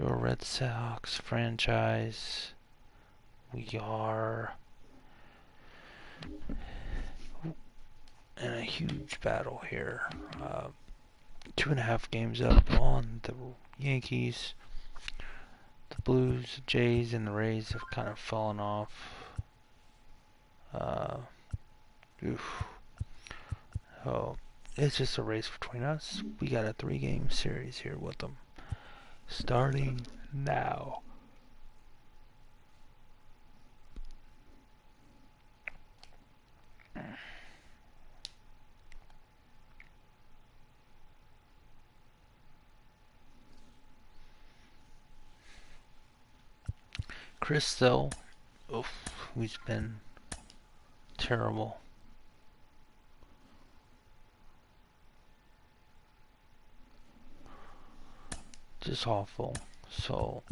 You're a Red Sox franchise. We are in a huge battle here. 2.5 games up on the Yankees. The Blues, the Jays, and the Rays have kind of fallen off. So it's just a race between us. We got a 3-game series here with them, starting now. Chris, though, he's been terrible. Just awful. So,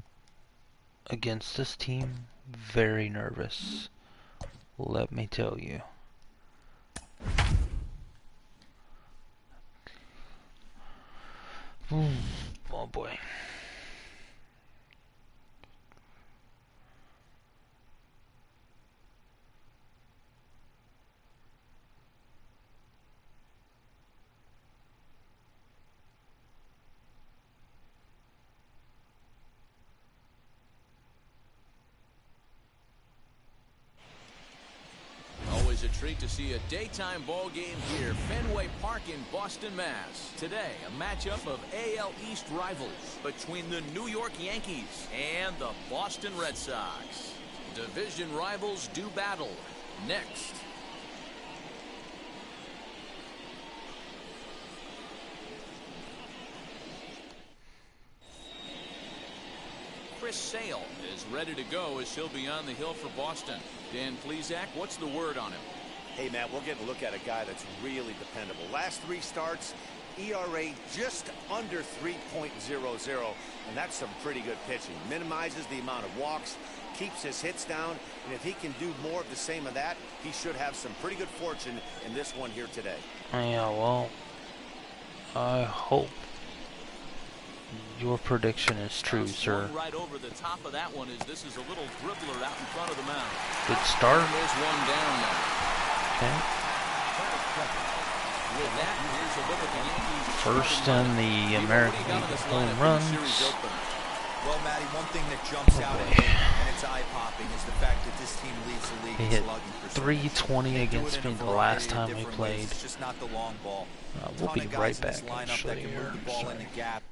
against this team, very nervous. Let me tell you. Oh boy. Always a treat to see a daytime ball game here, Fenway Park in Boston, Mass. Today, a matchup of AL East rivals between the New York Yankees and the Boston Red Sox. Division rivals do battle. Next. Chris Sale is ready to go as he'll be on the hill for Boston. Dan Plesac, what's the word on him? Hey, Matt, we're getting a look at a guy that's really dependable. Last 3 starts, ERA just under 3.00, and that's some pretty good pitching. Minimizes the amount of walks, keeps his hits down, and if he can do more of the same of that, he should have some pretty good fortune in this one here today. Yeah, well, I hope your prediction is true, sir. Right over the top of that one is this is a little dribbler out in front of the mound. Good start. There's one down now. Okay. With that, here's a look at the Yankees. First in the American League of home runs. Well, Matty, one thing that jumps out at me, and it's eye-popping, is the fact that this team leads the league He in hit slugging percentage. 320 against me the last time we played. It's just not the long ball. We'll be right back, Lineup actually. that can move the ball in the gap.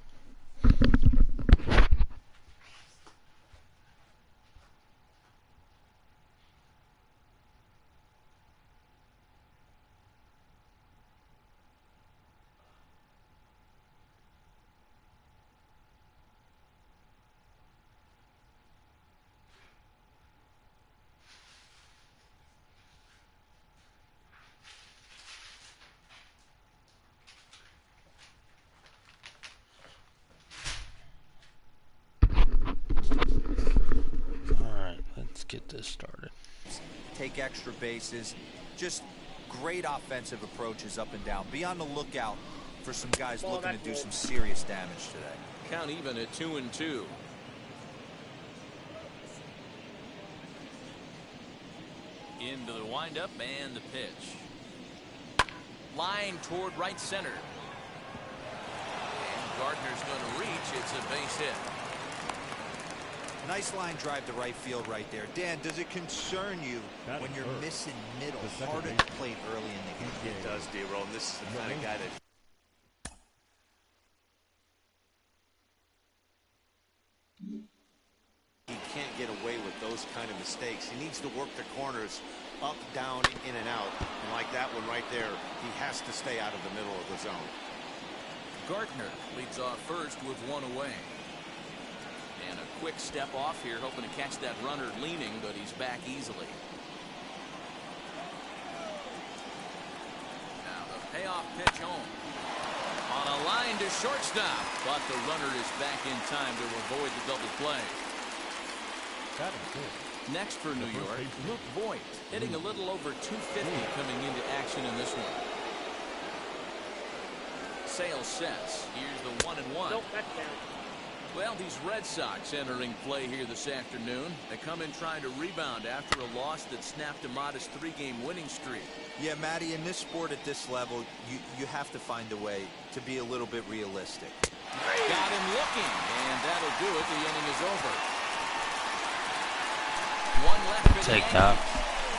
Alright, let's get this started. Take extra bases. Just great offensive approaches up and down. Be on the lookout for some guys looking to do some serious damage today. Count even at 2-2. Into the windup and the pitch. Line toward right center. And Gardner's going to reach. It's a base hit. Nice line drive to right field right there. Dan, does it concern you when you're missing middle, harder to play early in the game? It does, D-Roll, and this is the kind of guy that he can't get away with those kind of mistakes. He needs to work the corners up, down, in and out. And like that one right there, he has to stay out of the middle of the zone. Gardner leads off first with one away. And a quick step off here, hoping to catch that runner leaning, but he's back easily. Now the payoff pitch home. On a line to shortstop, but the runner is back in time to avoid the double play. Next for New York, Luke Voigt, hitting a little over 250 coming into action in this one. Sale sets. Here's the 1-1. Well, these Red Sox entering play here this afternoon. They come in trying to rebound after a loss that snapped a modest 3-game winning streak. Yeah, Matty, in this sport at this level, you have to find a way to be a little bit realistic. Got him looking, and that'll do it. The inning is over. One left for the Take that.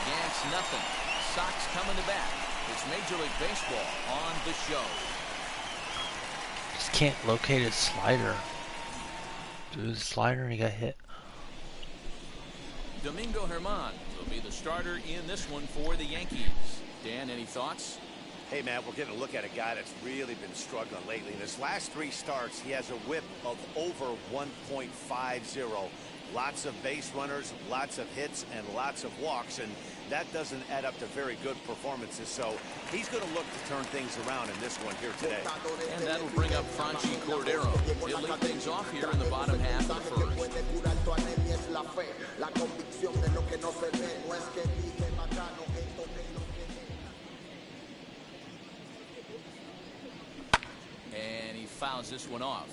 Yanks nothing. Sox coming to bat. It's Major League Baseball on the show. Just can't locate his slider. Do his slider and he got hit. Domingo Germán will be the starter in this one for the Yankees. Dan, any thoughts? Hey, Matt, we're getting a look at a guy that's really been struggling lately. In his last 3 starts, he has a whip of over 1.50. Lots of base runners, lots of hits, and lots of walks, and that doesn't add up to very good performances. So he's going to look to turn things around in this one here today. And that'll bring up Franchi Cordero. He'll lead things off here in the bottom half of the first. And he fouls this one off.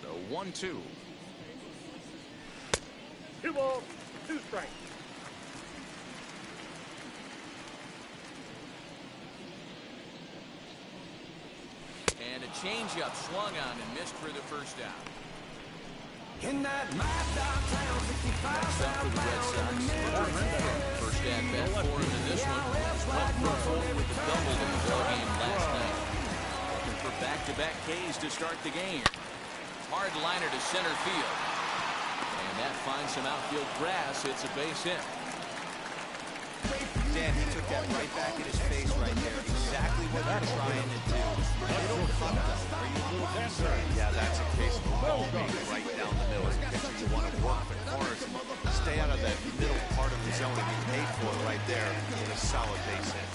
So 1-2. 2 balls, 2 strikes. And a changeup swung on and missed for the first out. Next up for the Red Sox. First at bat for him in this one. Went forward with the double in the ball game last night. Looking for back-to-back Ks to start the game. Hard liner to center field. And that finds some outfield grass. It's a base hit. Dan, he took that right back in his face right there. Exactly what you're trying to do. Middle cut, though. Are you a little concerned? Yeah, that's a case of a ball being right down the middle. As a pitcher, you want to work the corners and stay out of that middle part of the zone and get paid for it right there with a solid base hit.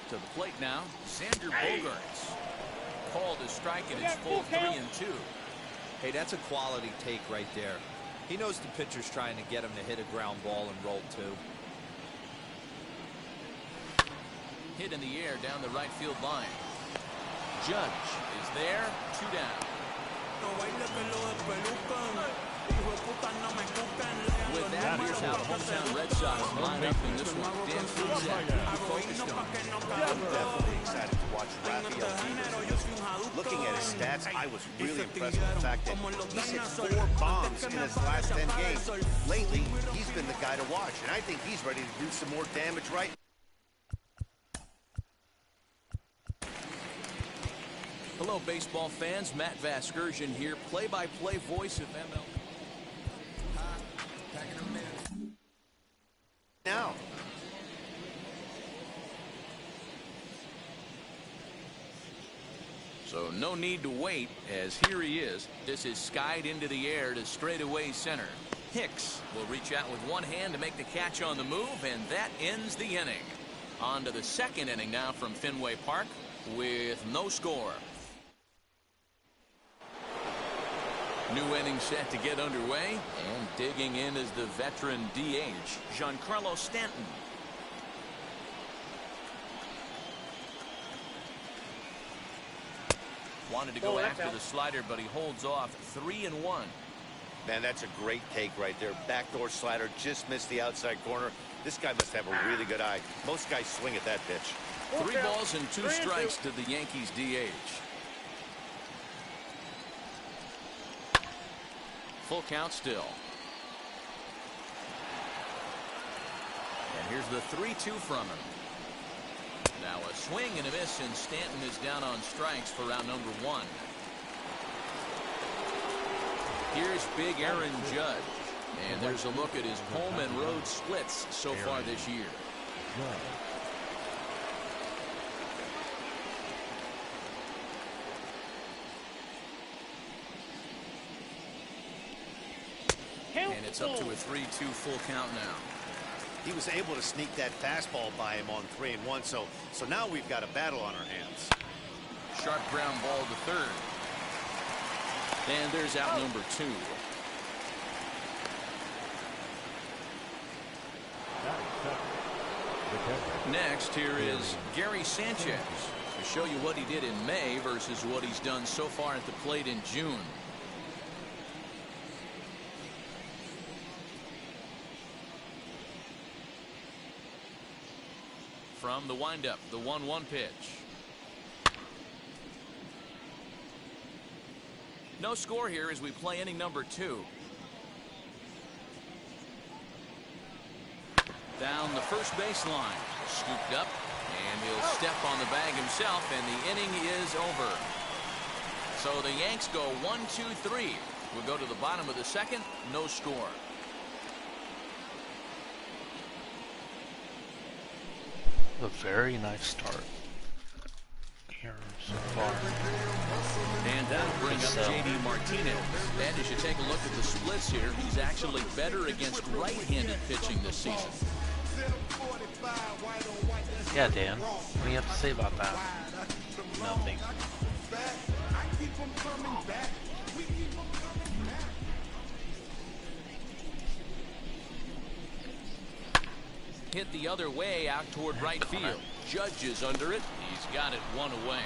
To the plate now, Xander Bogaerts. Called a strike, and it's full 3-2. Hey, that's a quality take right there. He knows the pitcher's trying to get him to hit a ground ball and roll too. Hit in the air down the right field line. Judge is there, 2 down. With that, here's how hometown Red Sox line up in this one. Dan, who's that? Who focused on? I'm definitely excited to watch Rafael Devers. Looking at his stats, I was really impressed with the fact that he's hit 4 bombs in his last 10 games. Lately, he's been the guy to watch, and I think he's ready to do some more damage right. Hello, baseball fans. Matt Vasgersian here, play-by-play voice of MLB. Now. So no need to wait, as here he is. This is skied into the air to straightaway center. Hicks will reach out with one hand to make the catch on the move, and that ends the inning. On to the second inning now from Fenway Park with no score. New inning set to get underway, and digging in is the veteran DH, Giancarlo Stanton. Wanted to go after the slider, but he holds off. 3-1. Man, that's a great take right there. Backdoor slider, just missed the outside corner. This guy must have a really good eye. Most guys swing at that pitch. 3 balls and 2 strikes to the Yankees DH. Full count still. And here's the 3-2 from him. Now a swing and a miss, and Stanton is down on strikes for round number 1. Here's big Aaron Judge. And there's a look at his home and road splits so far this year. And it's up to a 3-2 full count now. He was able to sneak that fastball by him on 3-1, so now we've got a battle on our hands. Sharp ground ball to third. And there's out number 2. Next, here is Gary Sanchez to show you what he did in May versus what he's done so far at the plate in June. From the windup, the 1-1 pitch. No score here as we play inning number 2. Down the first baseline, scooped up, and he'll step on the bag himself, and the inning is over. So the Yanks go 1-2-3. We'll go to the bottom of the second, no score. A very nice start here so far. And that'll bring up J.D. Martinez. And as you take a look at the splits here, he's actually better against right-handed pitching this season. Yeah, Dan. What do you have to say about that? Nothing. Hit the other way out toward right field. Judge is under it. He's got it one away.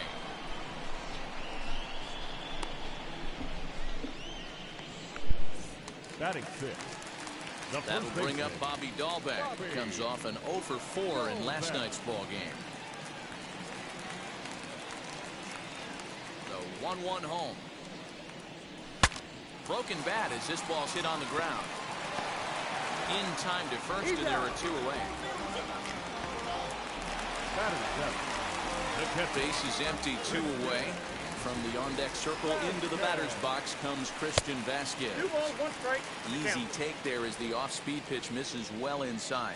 Batting fifth. That'll bring up Bobby Dahlbeck. Comes off an 0 for 4 in last night's ball game. The 1-1 home. Broken bat as this ball's hit on the ground. In time to first, and there are 2 away. Base is empty, 2 away. From the on-deck circle into the batter's box comes Christian Vasquez. 2 balls, 1 strike. Easy take there as the off-speed pitch misses well inside.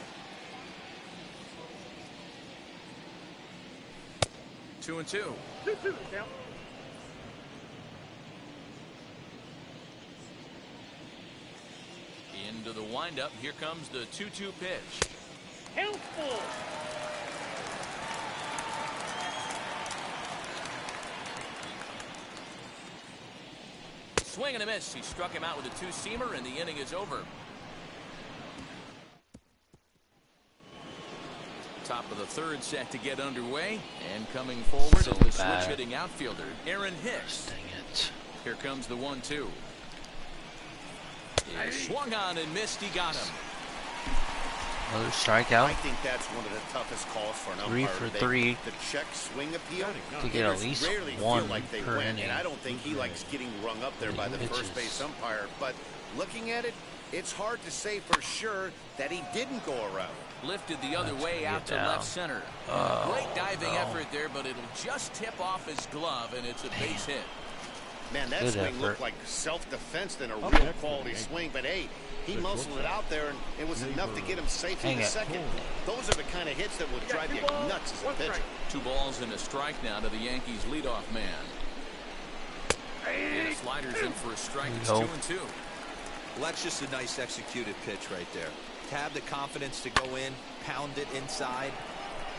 2-2. 2-2 the count. Into the windup. Here comes the 2-2 pitch. Count full. Swing and a miss. He struck him out with a 2-seamer, and the inning is over. Top of the third set to get underway, and coming forward is the switch-hitting outfielder Aaron Hicks. Dang it. Here comes the 1-2. He swung on and missed. He got him. Another strikeout. I think that's one of the toughest calls for an umpire. 3 for 3. The check swing appeal. To get at least rarely one feel like they per win, inning. and I don't think he likes getting rung up there by the Pitches. first base umpire. But looking at it, it's hard to say for sure that he didn't go around. Lifted the other That's way gonna out get to down. left center. Oh, Great diving no. effort there, but it'll just tip off his glove, and it's a base hit. Man, that Good swing effort. looked like self-defense than a real quality swing. But hey, he muscled it out there, and it was enough to get him safe in Hang the it. second. Those are the kind of hits that will drive you nuts as a pitcher. 2 balls and a strike now to the Yankees leadoff man. And a slider's in for a strike. It's Nope. 2-2. Well, that's just a nice executed pitch right there. To have the confidence to go in, pound it inside.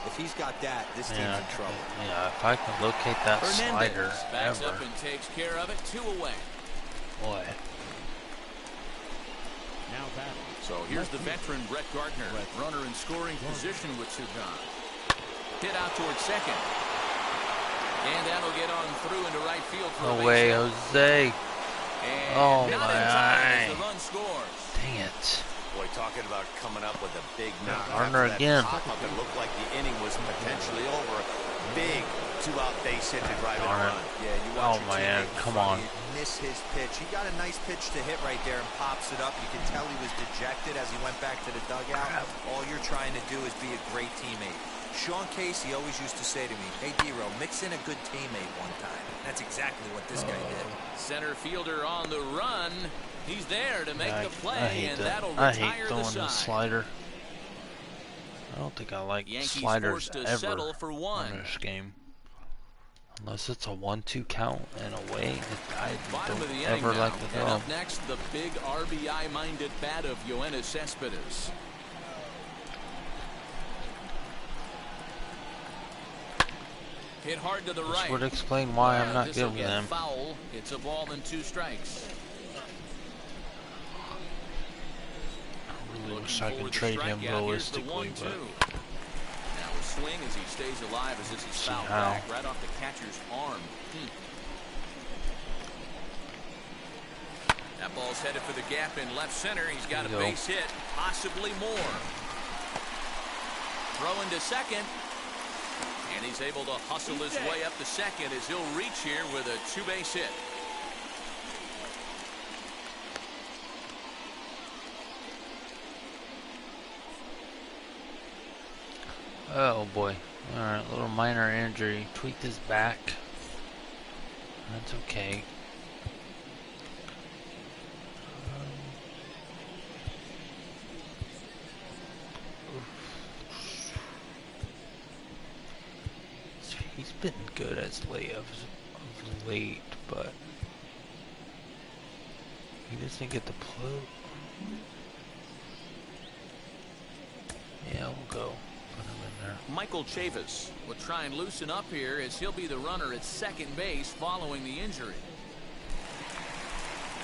If he's got that, this team's in trouble. Yeah, if I can locate that slider Hernandez backs ever. up and takes care of it. 2 away. Boy. Now batting. So here's the veteran Brett Gardner, runner in scoring position with 2 gone. Hit out towards second, and that'll get on through into right field for a No base way, hit. Jose. And Oh, not my in time as eye. the run scores. Dang it. Boy, talking about coming up with a big knock. Gardner After that again. pop-up, it looked like the inning was potentially over. Big 2-out base hit to drive it Darn it. run. Yeah, you watch Oh, your man, teammate in come front on. of you miss his pitch. He got a nice pitch to hit right there and pops it up. You can tell he was dejected as he went back to the dugout. All you're trying to do is be a great teammate. Sean Casey always used to say to me, hey, D-Row, mix in a good teammate one time. That's exactly what this guy did. Center fielder on the run. He's there to make Yeah, the I play, hate and that. that'll I retire hate the throwing the side. slider. I don't think I like Yankees sliders forced to ever settle for 1. in this game. Unless it's a 1-2 count and away, I Bottom of the don't inning ever now. like to And throw. up next, the big RBI-minded bat of Yoenis Cespedes. Hit hard to the This right. would explain why I'm not This'll giving get them. foul. It's a ball and 2 strikes. I really Looking wish I for could the trade him strikeout. Here's the realistically, 1-2. but swing as he stays alive as this is fouled Wow. back right off the catcher's arm. That ball's headed for the gap in left center. He's got a base hit, possibly more. Throwing to second. And he's able to hustle his way up to second as he'll reach here with a two-base hit. Oh boy. Alright, little minor injury. Tweaked his back. That's okay. He's been good as late of late, but he doesn't get the play. Yeah, we'll go. Put him in there. Michael Chavis will try and loosen up here as he'll be the runner at second base following the injury.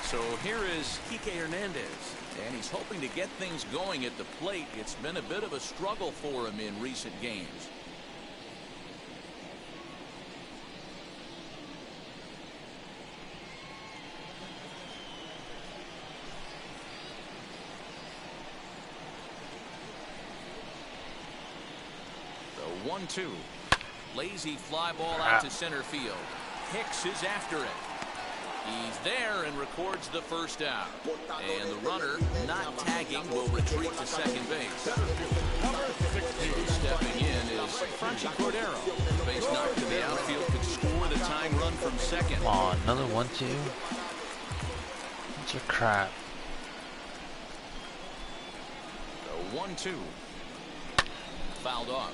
So here is Kike Hernandez, and he's hoping to get things going at the plate. It's been a bit of a struggle for him in recent games. The 1-2. Lazy fly ball out to center field. Hicks is after it. He's there and records the first out. And the runner, not tagging, will retreat to second base. Stepping in is Franchi Cordero. The base knock to the outfield could score the tying run from second. Come on, another 1-2. Bunch of crap. The 1-2. Fouled off.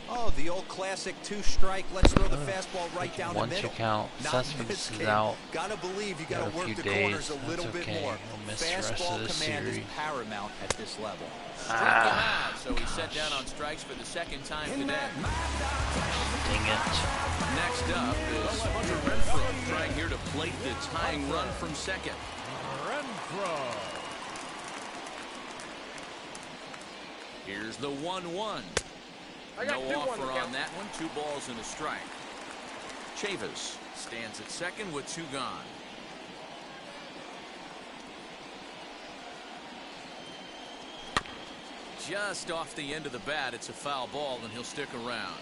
Oh, the old classic two-strike. Let's throw the fastball right down the middle. 1-2 count. Not in this Cespedes is game. out. Gotta believe you gotta Got a work few the days. corners a little That's bit okay. more. We'll miss the rest of Fastball the command is series. paramount at this level. Struck him out, so he's set down on strikes for the second time today. Dang it. Next up is Hunter Renfroe trying here to plate the tying run from second. Renfroe. Here's the 1-1. I got No two on offer the on count. that one. 2 balls and a strike. Chavis stands at second with 2 gone. Just off the end of the bat, it's a foul ball, and he'll stick around.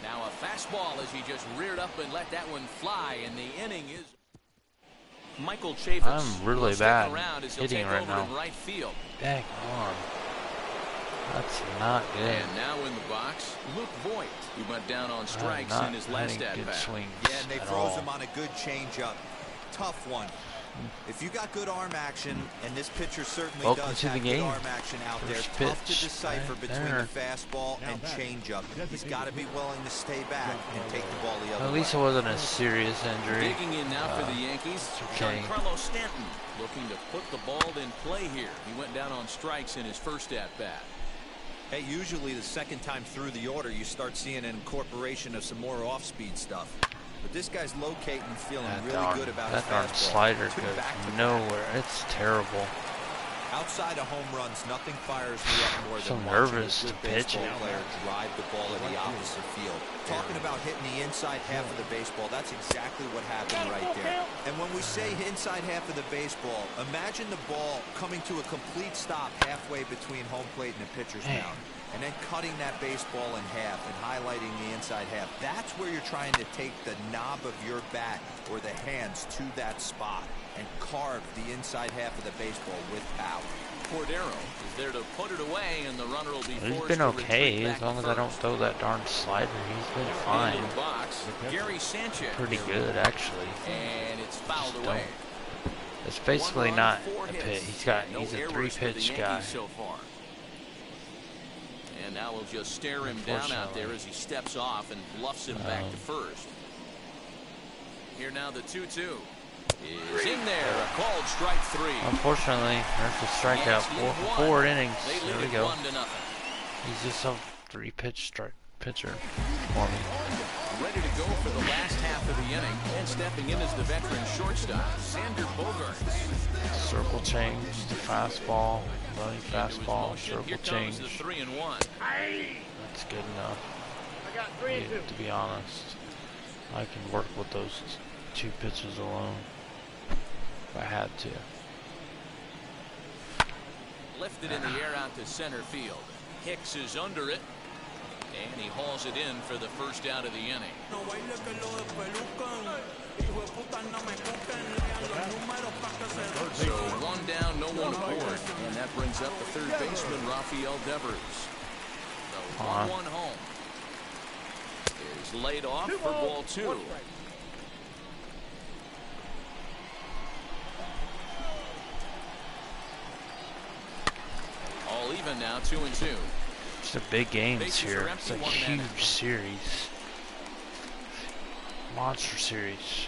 Now a fastball as he just reared up and let that one fly, and the inning is. Michael Chavis. I'm really will stick bad around as he'll hitting take right over now. in right field. Back on. That's not good. And now in the box, Luke Voigt. He went down on strikes in his last good at-bat. swings. Yeah, and they at froze all. him on a good changeup. Tough one. If you got good arm action, and this pitcher certainly Welcome does to the have good game. arm action out there, First tough to pitch, decipher right between there. the fastball and changeup. He's got to be willing to stay back and take the ball the other At least it way. wasn't a serious injury. Digging in now for the Yankees, okay. Giancarlo Stanton looking to put the ball in play here. He went down on strikes in his first at-bat. Hey, usually the second time through the order, you start seeing an incorporation of some more off-speed stuff. But this guy's locating, feeling really good about his that darn fastball. slider 2 goes back-to-back. nowhere. It's terrible. Outside of home runs, nothing fires me up more So than nervous watching a to good pitch baseball it. player drive the ball in the opposite field. Talking about hitting the inside half of the baseball, that's exactly what happened right there. And when we say inside half of the baseball, imagine the ball coming to a complete stop halfway between home plate and the pitcher's mound. And then cutting that baseball in half and highlighting the inside half. That's where you're trying to take the knob of your bat or the hands to that spot and carve the inside half of the baseball with power. Cordero is there to put it away, and the runner will be He's forced been to okay retreat as back long to as I don't first. throw that darn slider. He's been fine. Into the box, Gary Sanchez. Pretty good actually. And it's fouled Just away. It's basically 1 run, not 4 a hits. pitch. No He's a errors for the 3-pitch Yankees guy. so far. And now we'll just stare him down out there as he steps off and bluffs him back to first. Here now the 2-2 is in there. A called strike 3. Unfortunately, there's a strikeout. Yanks lead 4 1. innings. They There lead we it go. 1-0. He's just a 3-pitch strike pitcher for me. ready to go for the last half of the inning. And stepping in is the veteran shortstop, Sander Bogaerts. Circle change to fastball, running fastball, circle Here change. comes the 3-1. That's good enough. To be honest, I can work with those 2 pitches alone if I had to. Lifted in the air out to center field. Hicks is under it. And he hauls it in for the first out of the inning. So 1 down, no one aboard. And that brings up the third baseman, Rafael Devers. The 1-1 home is laid off for ball 2. All even now, 2-2. It's a big games here. It's a huge series. Monster series.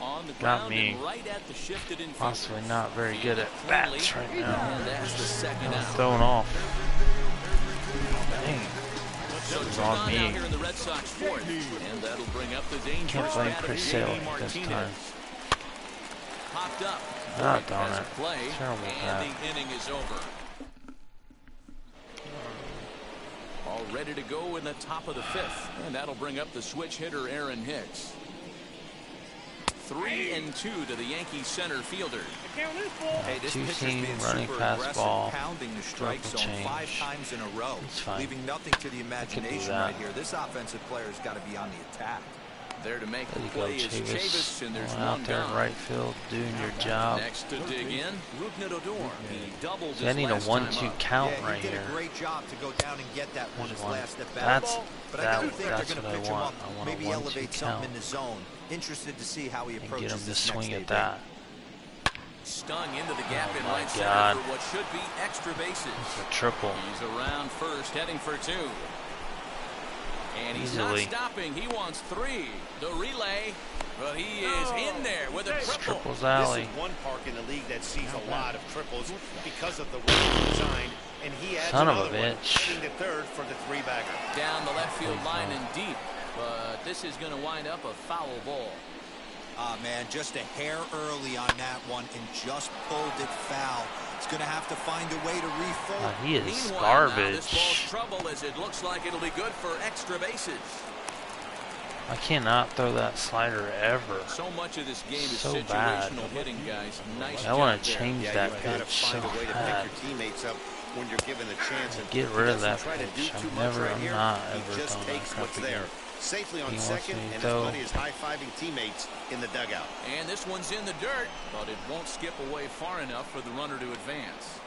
On the Got ground me. and right at the shifted infield. Possibly not very good at bats right now. And that's the second out. Throwing off. Dang. So It's two on gone me. now here in the Red Sox fourth, and that'll bring up the dangerous Can't blame bat of Chris J.D. Sale this Martinez. time. Popped up. Ah, Boyd darn has a it. play, Terrible and bat. the inning is over. All ready to go in the top of the 5th, and that'll bring up the switch hitter Aaron Hicks. 3-2 to the Yankees center fielder. Hey, this pitcher's Two-seam being running super aggressive, fastball, pounding the strike triple zone 5 change. times in a row, It's fine. leaving nothing to the imagination that. right here. This offensive player's got to be on the attack. There to make the There you go, play is Chavis, Chavis. and there's Going one out there in gone. right field, doing your job. Next to dig in, Rougned Odor. He doubled See, I his need a last time 1-2 up. count Yeah, right he did here. a great job to go down and get that one There's his one. last at bat. But I don't think they're That's going to what I pitch him want. up. I want a Maybe 1-2 elevate something count in the zone. Interested to see how he and approaches get him to this swing next at AB. that. Stung into the gap Oh in my right God. center for what should be extra bases. It's a triple. He's around first, heading for 2. And he's Easily. not stopping. He wants 3. The relay, but he is in there with a triple. Triples This alley. is one park in the league that sees a lot of triples because of the way it's designed, and he adds Son of a another one, bitch. heading to third for the 3-bagger. Down the left field line and deep, but this is going to wind up a foul ball. Ah, man, just a hair early on that one and just pulled it foul. He's going to have to find a way to refold. He is Meanwhile, now this ball's garbage. trouble as it looks like it'll be good for extra bases. I cannot throw that slider ever. So much of this game is So situational bad. hitting, guys. Nice I want job to there. change Yeah, that you've got to pitch so find a way to bad. pick your teammates up when you're given the chance. And Get he rid of doesn't that try to do pitch. too I'm much never, right I'm here. not He ever just throwing takes that what's crap there. again. Safely on He wants second, me to and his throw. buddy is high-fiving teammates in the dugout. And this one's in the dirt, but it won't skip away far enough for the runner to advance.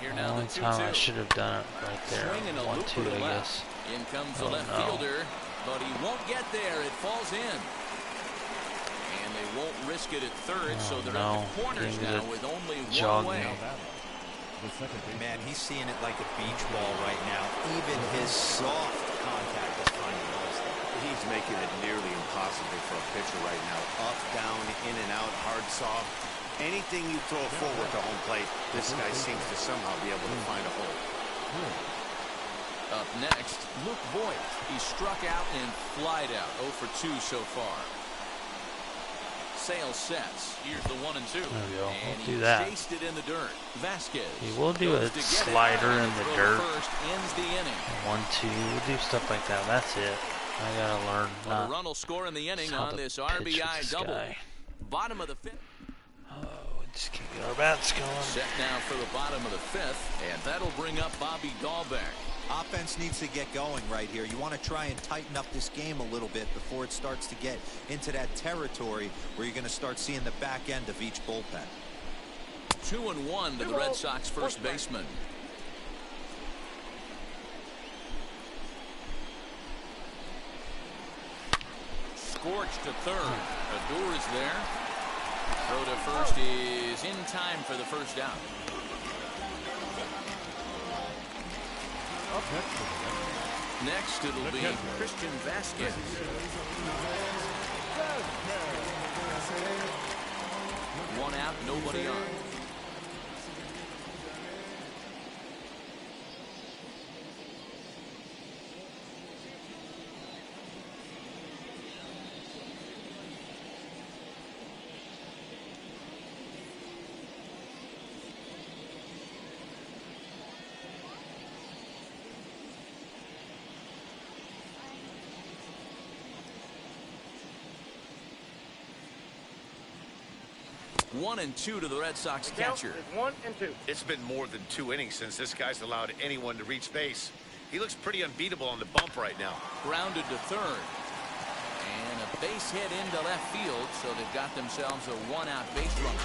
Here The now the only time I 2-2. should have done it right there. Swinging a 1-2, looper to I left. guess. In comes the Oh, left no. fielder, but he won't get there. It falls in. And they won't risk it at third, so they're no. at the corners Gave me now the with only jog one way. me. Man, he's seeing it like a beach ball right now. Even his soft contact is finding those things. He's making it nearly impossible for a pitcher right now. Up, down, in and out, hard, soft. Anything you throw forward to home plate, this guy seems to somehow be able to find a hole. Up next, Luke Voigt. He struck out and flied out. 0 for 2 so far. Sale sets. Here's the 1-2. There we go. And We'll do he that. chased it in the dirt. Vasquez. He will do goes a to get it, slider and in a the throw dirt. First ends the inning. 1-2. We'll do stuff like that. That's it. I gotta learn Well, not the run will score in the inning how on to this pitch with RBI this double. guy. Bottom of the 5th. Oh, we just can't get our bats going. Set now for the bottom of the 5th, and that'll bring up Bobby Dahlbeck. Offense needs to get going right here. You want to try and tighten up this game a little bit before it starts to get into that territory where you're going to start seeing the back end of each bullpen. 2-1 to the Red Sox first baseman. Scorched to third. Odor is there. Throw to first is in time for the first down. Next, it'll be Christian Vasquez. One out, nobody on. 1-2 to the Red Sox catcher. 1-2. It's been more than 2 innings since this guy's allowed anyone to reach base. He looks pretty unbeatable on the bump right now. Grounded to third. And a base hit into left field, so they've got themselves a 1-out base runner.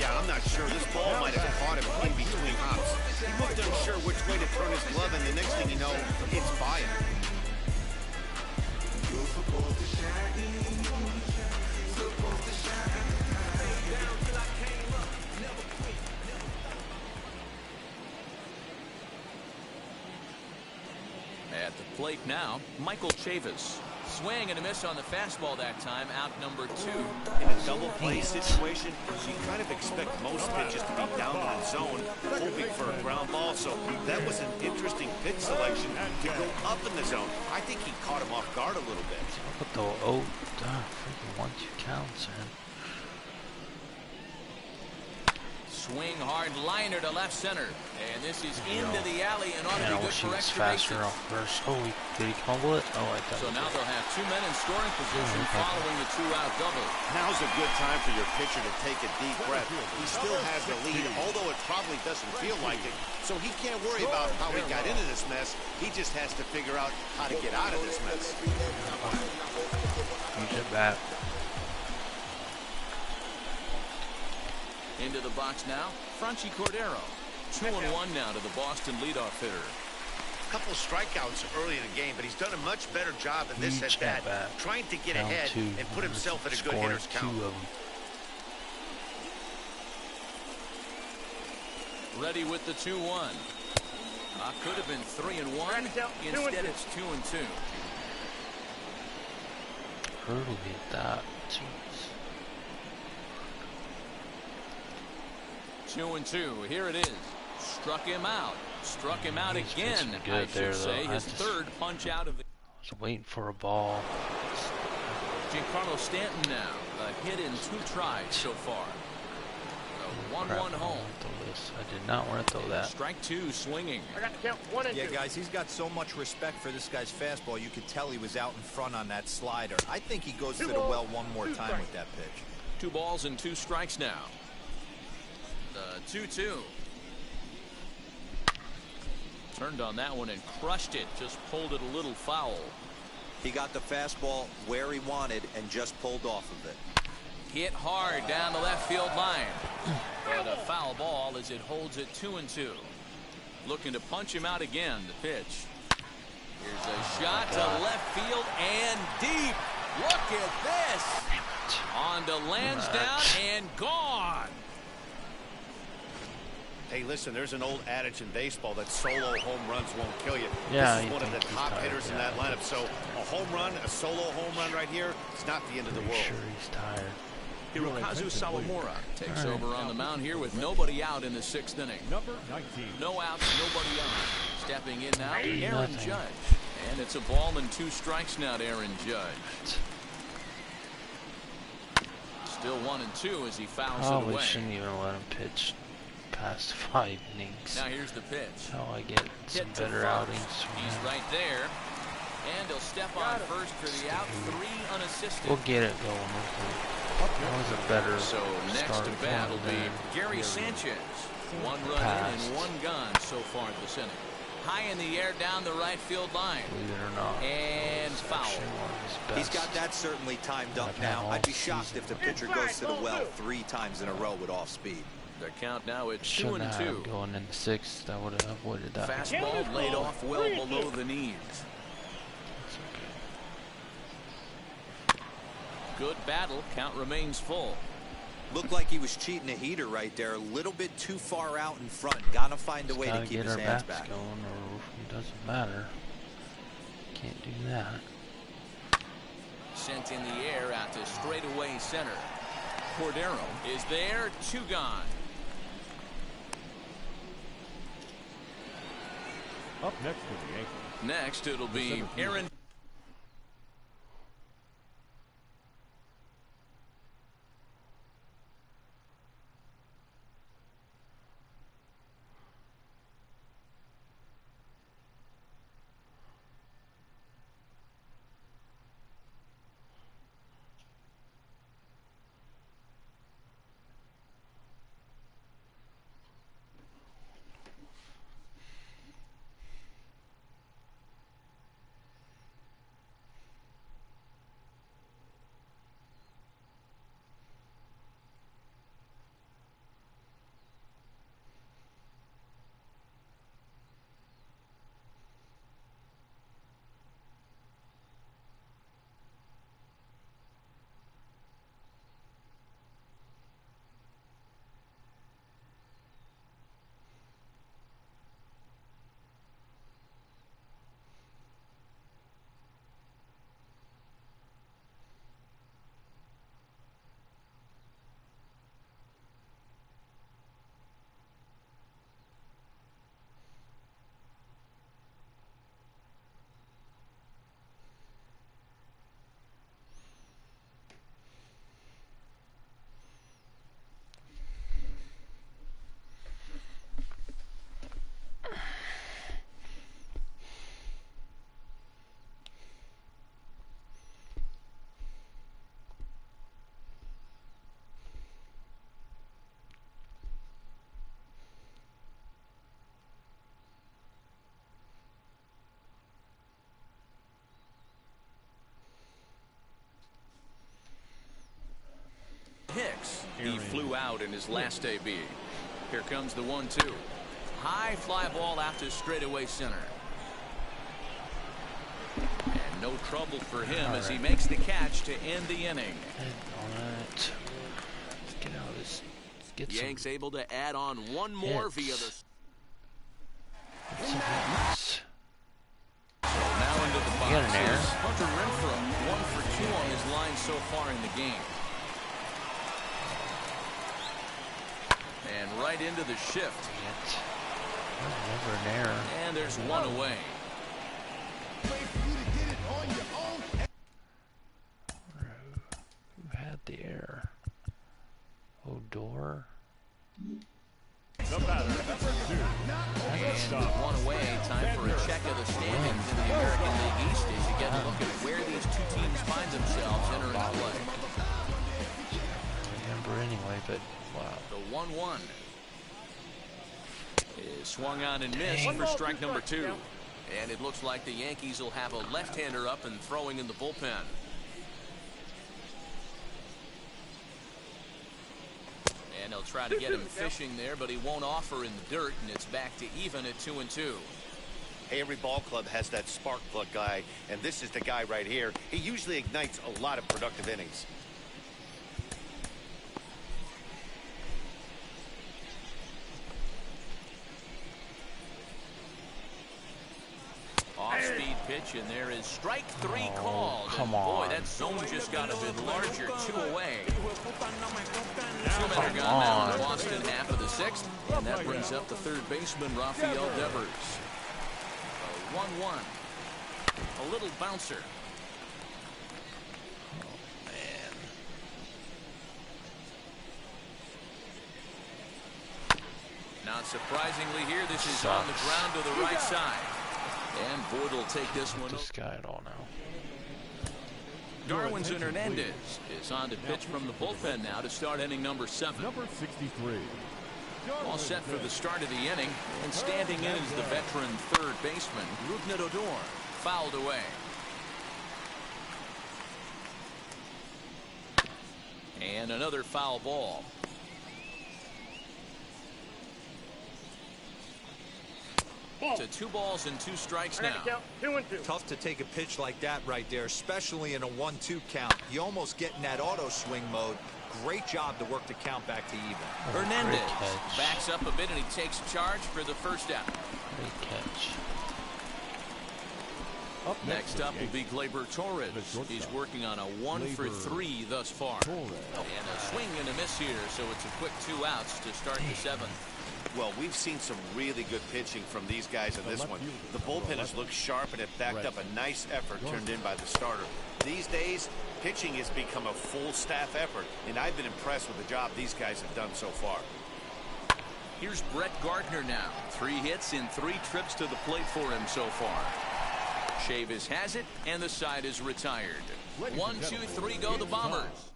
Yeah, I'm not sure. This ball might have caught him in between hops. He looked unsure which way to turn his glove, and the next thing you know, it's by him. At the plate now, Michael Chavis. Swing and a miss on the fastball that time, out number 2. In a double play situation, you kind of expect most pitches to be down in the zone, hoping for a ground ball. So that was an interesting pitch selection to go up in the zone. I think he caught him off guard a little bit. Look at the freaking 1-2 counts, man. Swing hard liner to left center. And this is into the alley and ought to Man, I be good wish he for was extra faster bases. off first. Oh, did he fumble it? Oh, I thought So he now did. they'll have 2 men in scoring position following the 2-out double. Now's a good time for your pitcher to take a deep breath. He still has the lead, although it probably doesn't feel like it. So he can't worry about how he got into this mess. He just has to figure out how to get out of this mess. Use it back. Into the box now, Franchi Cordero. 2-1 now to the Boston leadoff hitter. A couple strikeouts early in the game, but he's done a much better job in this Huge at bat, at-bat. trying to get Down ahead 2. and put himself at a good Scoring hitter's count. 2 of them. Ready with the 2-1. Could have been 3-1. Instead, it's 2-2. Hurdle hit that. Jeez. 2-2. Here it is. Struck him out. Struck him out He's again. pitching good I should there, say though. his third punch out of the. I was waiting for a ball. Giancarlo Stanton now. A hit in 2 tries so far. A 1-1 Crap, I home. want to throw this. I did not want to throw that. Strike 2 swinging. I got the count. 1-2. Yeah, guys, he's got so much respect for this guy's fastball. You could tell he was out in front on that slider. I think he goes to the well one more time with that pitch. 2 balls and 2 strikes now. The 2-2. Turned on that one and crushed it. Just pulled it a little foul. He got the fastball where he wanted and just pulled off of it. Hit hard down the left field line. But a foul ball as it holds it 2-2. Looking to punch him out again. The pitch. Here's a shot to left field and deep. Look at this. On to Lansdowne and gone. Hey, listen, there's an old adage in baseball that solo home runs won't kill you. Yeah, This is you one of the think he's top tired, hitters in yeah. that lineup. So a home run, a solo home run right here, it's not the end of the Pretty world. sure he's tired. Hirokazu Sawamura takes All right. over on the mound here with nobody out in the 6th inning. Number 19. No outs, nobody on. Stepping in now, Aaron Nothing. Judge. And it's a ball and 2 strikes now to Aaron Judge. Still 1-2 as he fouls it Probably away. shouldn't even let him pitch past 5 innings. Now here's the pitch. That's how I get some Hit to better first. outings from He's him. right there. And he'll step on first for the out. 3 unassisted. We'll get it going. That was a better So next start to bat will be than Gary the Sanchez. 1 run in Passed. and 1 gone so far this inning. High in the air down the right field line. Believe it or not. And It's foul. actually one of his He's best. got that certainly timed up I've had now. all I'd be shocked season. if the pitcher goes to the well 3 times in a row with off speed. Their count now at Shouldn't have 2-2. going in the 6th. I would have avoided that. Fastball laid off well below the knees. That's okay. Good battle. Count remains full. Looked like he was cheating a heater right there. A little bit too far out in front. Gotta find a way to Gotta keep get his our hands bats back. going, or it doesn't matter. Can't do that. Sent in the air out to straightaway center. Cordero is there. 2 gone. Up next for the Yankees. Next, it'll be Aaron. 2 out in his last AB. Here comes the 1-2. High fly ball out to straightaway center. And no trouble for him as he makes the catch to end the inning. Let's get out of this. Get Yanks able to add on one more via the. hits. So now into the box got an error. is Hunter Renfroe, 1 for 2 on his line so far in the game. And right into the shift. Never an error. And there's one away. Who had the error? Odor. The batter, number 2. And with one away, time for a check of the standings in the American League East as you get a look at where these two teams find themselves entering play. I remember anyway, but wow. The 1-1 is swung on and missed for strike number 2. And it looks like the Yankees will have a left-hander up and throwing in the bullpen. And they'll try to get him fishing there, but he won't offer in the dirt, and it's back to even at 2-2. Hey, every ball club has that spark plug guy, and this is the guy right here. He usually ignites a lot of productive innings. Off-speed pitch, and there is strike 3 called. Come and boy, on. that zone just got a bit larger. 2 away. Come 2 men are gone now in on. the Boston half of the 6th, and that brings up the third baseman, Rafael Devers. A 1-1. A little bouncer. Man. Not surprisingly here, this is on the ground to the right side. And Boyd will take this one. This guy at all now. Darwinson Hernandez is on to pitch from the bullpen now to start inning number 7. Number 63. All set for the start of the inning, and standing in is the veteran third baseman, Rougned Odor, fouled away. And another foul ball. To 2 balls and 2 strikes now. 2-2. Tough to take a pitch like that right there, especially in a 1-2 count. You almost get in that auto swing mode. Great job to work the count back to even. Hernandez backs up a bit and he takes charge for the first out. Great catch. Next up will be Gleyber Torres. He's working on a 1 for 3 thus far. And a swing and a miss here, so it's a quick 2 outs to start the 7th. Well, we've seen some really good pitching from these guys in this one. The bullpen has looked sharp, and it backed up a nice effort turned in by the starter. These days, pitching has become a full staff effort, and I've been impressed with the job these guys have done so far. Here's Brett Gardner now. 3 hits in 3 trips to the plate for him so far. Chavis has it, and the side is retired. 1, 2, 3 go the Bombers.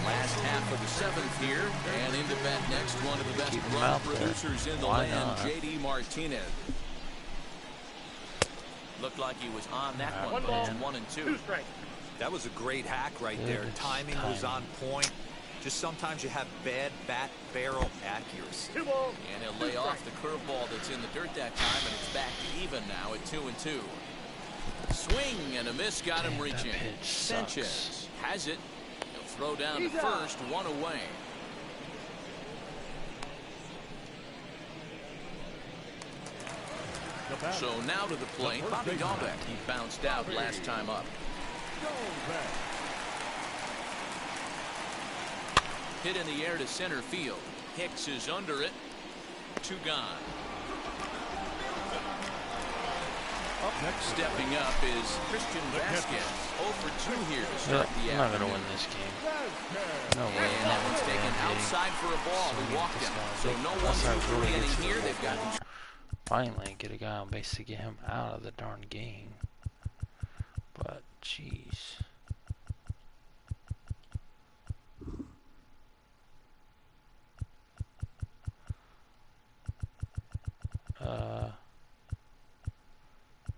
Last half of the 7th here, and into bat next, one of the best run producers in the land, J.D. Martinez. Looked like he was on that one, but it's 1 and 2. That was a great hack right there. Timing was on point. Just sometimes you have bad bat barrel accuracy. And he'll lay off the curveball that's in the dirt that time, and it's back to even now at 2 and 2. Swing and a miss got him reaching. Sanchez has it. Throw down to first, 1 away. So now to the plate, Bobby Dalbec. He bounced out last time up. Hit in the air to center field. Hicks is under it. 2 gone. Stepping up is Christian Vasquez. 0 for 2 here to start the I'm not afternoon. gonna win this game. No way. And that one's taken outside for a ball. He walked him. So no 1, 2, 3 inning here. They've got him. Finally get a guy on base to get him out of the darn game. But jeez.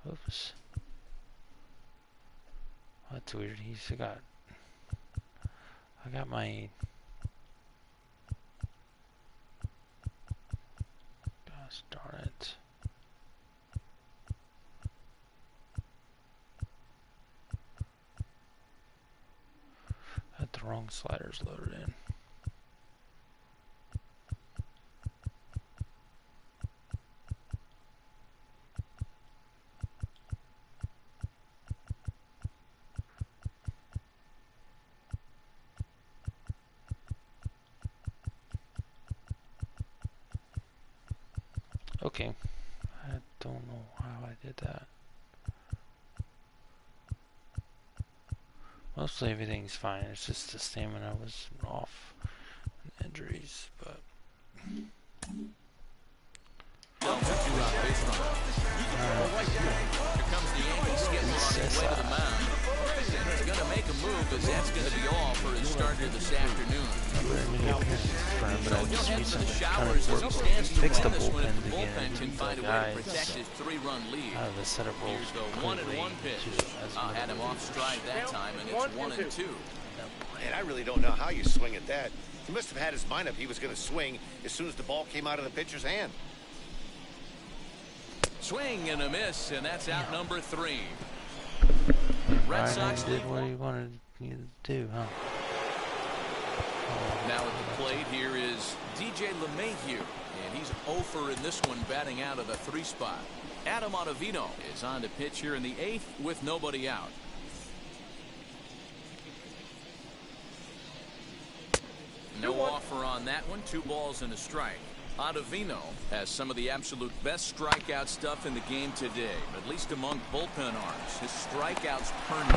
Oops. That's weird. He's got. I got my... Gosh darn it. I had the wrong sliders loaded in. Okay, I don't know how I did that. Mostly everything's fine, it's just the stamina was off and injuries, but... Here comes the Yankees getting on his way to the mound. And he's going to make a move, as that's going to be all for his starter this afternoon. But I just Some recently showers kind as he of stands to fixed the win this one if bullpen the again. bullpen can find a way to protect his 3-run lead. Out of the setup roles Here's the completely 1-1 pitch. as Had him off stride that time, and it's 1-2. And I really don't know how you swing at that. He must have had his mind up he was going to swing as soon as the ball came out of the pitcher's hand. Swing and a miss, and that's out number 3. Red Ryan Sox did lead what he wanted you to do, huh? Now at the plate here is DJ LeMahieu, and he's 0 in this one, batting out of the 3 spot. Adam Ottavino is on to pitch here in the 8th with nobody out. No offer on that one. 2 balls and a strike. Ottavino has some of the absolute best strikeout stuff in the game today, at least among bullpen arms. His strikeouts per 9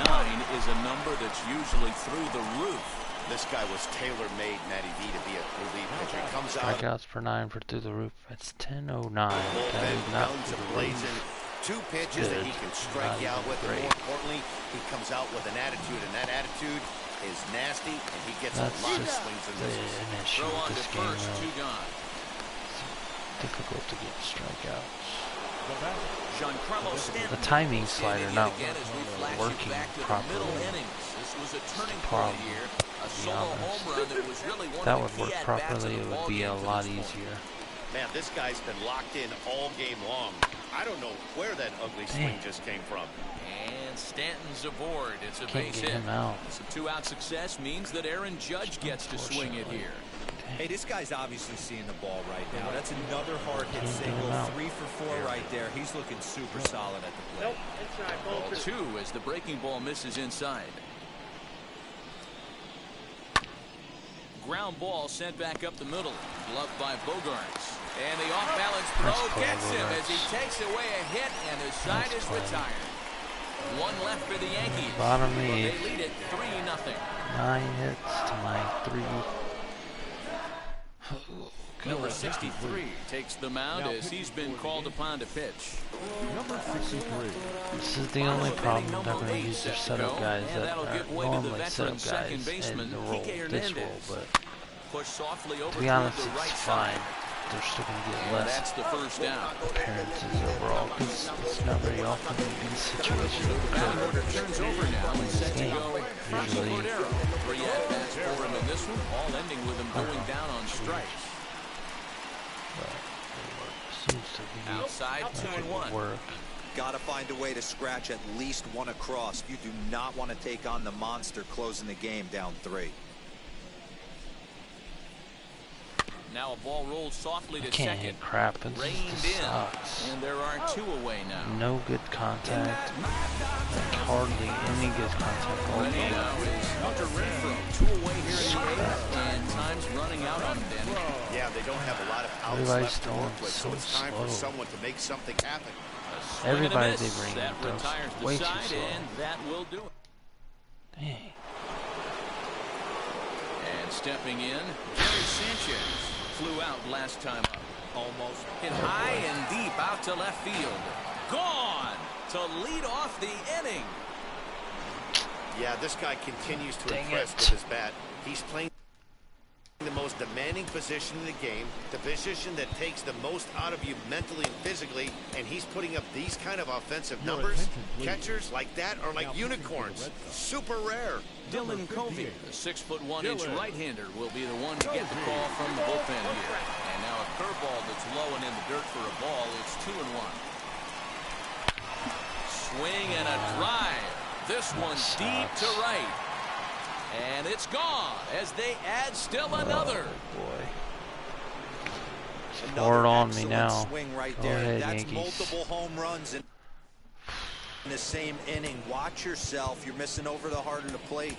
is a number that's usually through the roof. This guy was tailor-made, Matty V, to be a relief pitcher. He comes out. Strikeouts per 9 for through the roof. That's 10.09. Bullpen Not guns through are the blazing. roof. 2 pitches that he can strike out with. And more importantly, he comes out with an attitude, and that attitude is nasty, and he gets a lot of swings and misses. An issue Throw with on to this game. first, 2 gone. Difficult to get strikeouts. Giancarlo Stanton. The timing slider not again as we flash working back to the properly. middle innings. This was a turning Problem, point here. A to be solo honest. home run that was really one That of would the key work at-bats properly, of it the would ball be game a to lot this point. easier. Man, this guy's been locked in all game long. I don't know where that ugly swing just came from. And Stanton's aboard. It's a Can't base get hit. him out. So 2-out success means that Aaron Judge gets to swing it here. Hey, this guy's obviously seeing the ball right now. That's another hard hit Can't get him single. out. 3 for 4 right there. He's looking super solid at the plate. Ball 2 as the breaking ball misses inside. Ground ball sent back up the middle. Gloved by Bogarts. And the off-balance throw Nice play, gets him as he Bogaerts. takes away a hit, and his side Nice is play. retired. 1 left for the Yankees. Bottom They 8. lead it 3-0. 9 hits to my 3. Number 63 takes the mound as he's been called upon to pitch. Number 63. This is the only problem. They're Number going to 8 use their set to setup go, guys and that that'll are give way to the normally veteran setup guys second baseman, in the role, Kike this Hernandez. role, but Push softly over to be toward honest, the right it's side. fine. They're still going to get And less that's the first down. appearances overall because it's not very often these situations Batting occur order turns over now in and this set to game. go. Frankie Usually, Cordero. 3 at-bats for him in this one, all ending with him going down on strikes. but it seems to be Outside, like 2 it and would 1. work. Got to find a way to scratch at least 1 across. You do not want to take on the monster closing the game down 3. Now a ball rolled softly to Can't second. hit crap. This Reined sucks. in. And there are 2 away now. No good contact. Like hardly any good contact all Ready game. now is Hunter Renfroe. 2 away here in the 8th, and time's running out on him, Danny. Yeah, they don't have a lot of outs Everybody's left to throwing work with, so so it's time for slow. someone to make something happen. Swing and a Everybody miss. they bring That in throws retires the way too side, slow. and that will do it. Dang. And stepping in, Gary Sanchez flew out last time up. Almost hit high and deep out to left field. Gone to lead off the inning. Yeah, this guy continues to Dang impress it. with his bat. He's playing the most demanding commanding position in the game, the position that takes the most out of you mentally and physically, and he's putting up these kind of offensive numbers. Catchers like that are like unicorns. Super rare. Dylan Covey, the 6'1" right-hander, will be the one to get the call from the bullpen here. And now a curveball that's low and in the dirt for a ball. It's 2-1. Swing and a drive. This one's deep to right. And it's gone as they add still another. Boy. Pour it on me now. Swing right Go there. ahead, That's Yankees. multiple home runs in the same inning. Watch yourself. You're missing over the heart of the plate.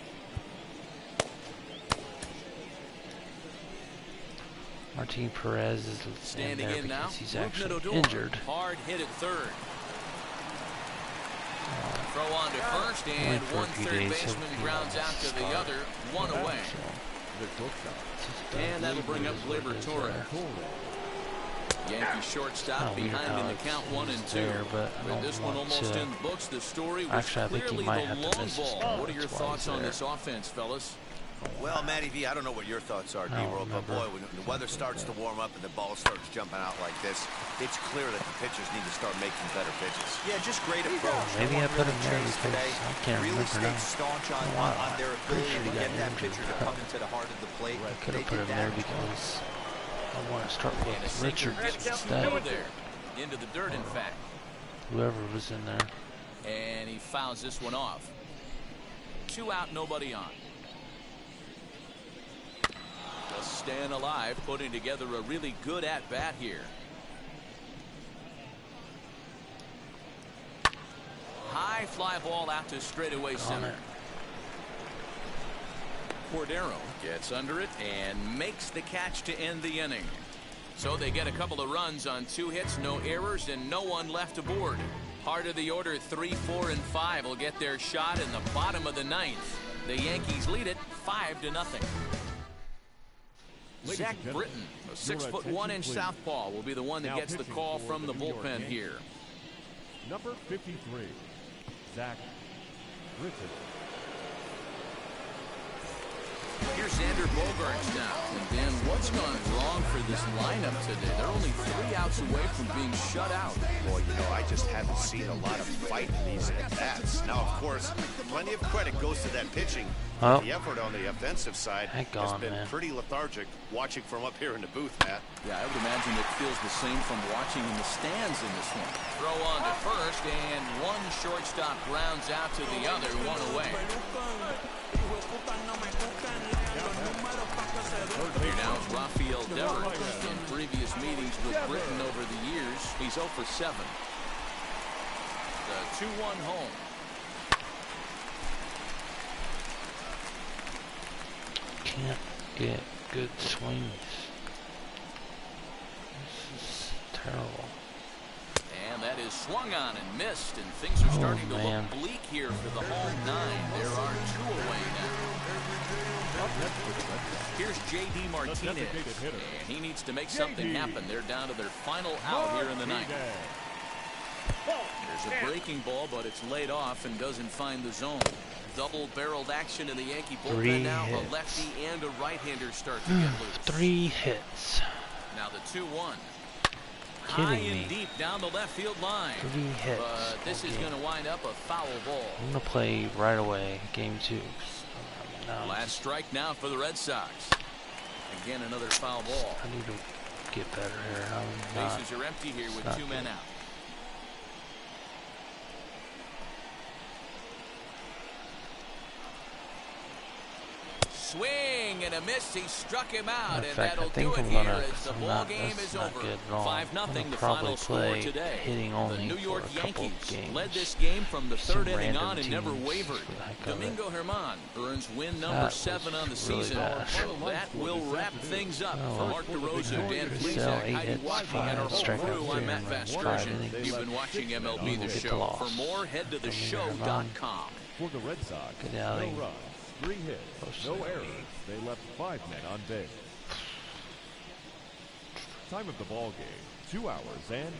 Martin Perez is Standing in now. he's actually injured. Hard hit at third. Throw on to first, and one third baseman grounds out to the other, one away. And that'll bring up Gleyber Torres. Yankee shortstop behind in the count 1-2. With this one almost in the books, the story was clearly the long ball. What are your thoughts on this offense, fellas? Well, Matty V, I don't know what your thoughts are, D-Roll, but boy, when the weather starts to warm up and the ball starts jumping out like this, it's clear that the pitchers need to start making better pitches. Yeah, just great approach. Maybe I put him there Chase because today I can't really remember stayed now. staunch on their Pretty ability sure to he get got that injured. pitcher to come into the heart of the plate. I could They have put did him that. there because I want to start And a with sinker Richards gets instead. over there. Into the dirt, in fact. Whoever was in there. And he fouls this one off. 2 out, nobody on. Just staying alive, putting together a really good at-bat here. High fly ball out to straightaway center. Cordero gets under it and makes the catch to end the inning. So they get a couple of runs on 2 hits, no errors, and no one left aboard. Heart of the order, 3, 4, and 5 will get their shot in the bottom of the 9th. The Yankees lead it 5-0. Zach Britton, a 6'1" southpaw, will be the one that gets the call from the bullpen here. Number 53, Zach Britton. Here's Xander Bogaerts now. And then what's gone wrong for this lineup today? They're only 3 outs away from being shut out. Boy, you know, I just haven't seen a lot of fight in these at-bats. Now, of course, plenty of credit goes to that pitching. Oh. The effort on the offensive side has been pretty lethargic watching from up here in the booth, Matt. Yeah, I would imagine it feels the same from watching in the stands in this one. Throw on to first, and one shortstop grounds out to the other, one away. Here now is Rafael Devers. In previous meetings with Britton over the years, he's 0 for 7. The 2-1 home. Can't get good swings. This is terrible. And that is swung on and missed, and things are starting to look bleak here for the home 9. There are 2 away now. Here's J.D. Martinez, and he needs to make something happen. They're down to their final out here in the 9th. There's a breaking ball, but it's laid off and doesn't find the zone. Double-barreled action in the Yankee bullpen now. A lefty and a right-hander start to get loose. 3 hits. Now the 2-1. Kidding High me. and deep down the left field line. 3 hits. But this is going to wind up a foul ball. I'm going to play right away, game 2. No. Last strike now for the Red Sox. Again, another foul ball. I need to get better here. Bases are empty here with 2 men out. Swing and a miss. He struck him out, and that'll do it here as the ball game is over. 5-0 the final score today. The New York Yankees led this game from the 3rd inning on and never wavered. Domingo Germán earns win number 7 on the season. That will wrap things up. For Mark DeRosa, Dan Plesac, Heidi Watney, and our whole crew, I'm Matt Vasgersian. You've been watching MLB The Show. For more, head to theshow.com. For the Red Sox, no runs, 3 hits, no errors. They left 5 men on base. Time of the ball game, 2 hours and